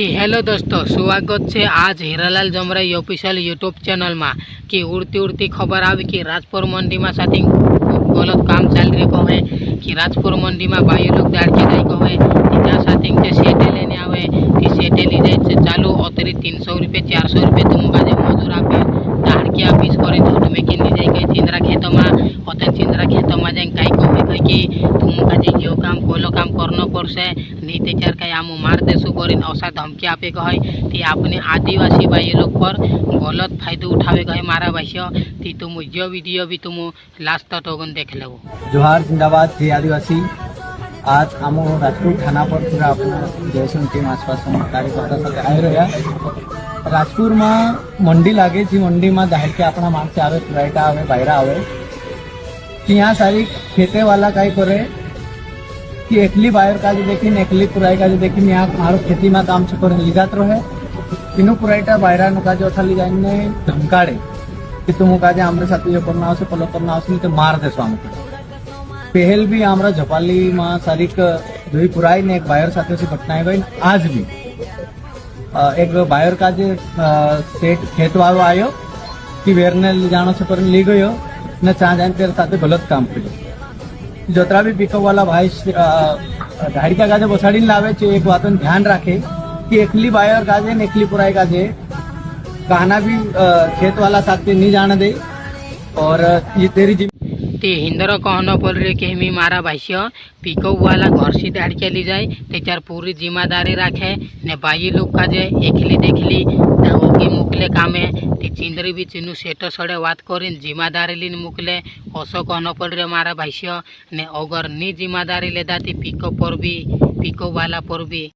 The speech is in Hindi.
हेलो दोस्तों, स्वागत है आज हीरालाल जमराई ऑफिशियल यूट्यूब चैनल में कि उड़ती उड़ती खबर आई कि राजपुर मंडी में साथी गलत काम चल रही कहे कि राजपुर मंडी में भाई लोग दाड़के जाए कहे त्या साथी सेटे लेने आवे कि सेटे ली जाए चालू अतरी 300 रुपये 400 रुपये तुम बाजे मजूर आपे दाड़के ऑफिस करे झूठ में कि ली जाए कहीं चिंद्रा खेत में होते चिंद्रा खेत में जाए कहीं कहे कहीं कि तुम काजे जो काम कोलो काम करना पड़से नहीं त्यार कहीं आम मार देशु कर असा धमकी आपे कहे ती अपने आदिवासी भाई लोग पर गलत फायदो उठावे कहे मारा भाष्य ती तुम जो वीडियो भी तुम लास्ट तक देख लो। जोहार जिंदाबाद जय आदिवासी। आज आम राजपुर थाना पर पूरा अपना जयसन टीम आसपास कार्यकर्ता साथ आई रहा। राजपुर में मंडी लगे जी मंडी में दाड़ के अपना माणस आवे पुराइटा आवे बायरा आवे यहाँ सारी खेते वाला कई करे कि एकली बायर का जो देखी एकली पुराई का जो देखी यहाँ मारो खेती में काम से कर ली जात रहे तीनों पुराइटा बायरा नुका जो था ली जाने धमकाड़े कि तुम का हमारे साथ जो करना हो पलो करना हो तो मार देसो हमको। पहल भी हमारा झपाली में सारिक दुई पुराई ने एक बायर साथ से घटनाएं गई। आज भी एक बायर का जो सेठ खेत वालो आयो कि वेर ने जानो से पर ली गयो ने चा जाने तेरे साथ गलत काम करो। जोतरा भी पिकअप वाला भाई गाड़ी का गाजे बसाड़ी लावे छे एक बात ध्यान रखे कि एकली बायर काजे ने एकली पुराई काजे कहना भी खेत वाला साथ नहीं जाने दे और ये तेरी ते हिंदर कहना पड़ रही कि हमी मारा भाष्य पिकअप वाला घर से दाड़ के ली जाए त्यार पूरी जिम्मेदारी रखे ने बाई लोग का जे एकली देखली ओके मुकले कामे ते चिंदरी भी चिन्नू सेटो सड़े बात करें जिम्मेदारी लीन मुकले असो कहना पड़ रहे मारा भाष्य ने अगर नी जिम्मेदारी लेदा ती पिकअप वाला पर भी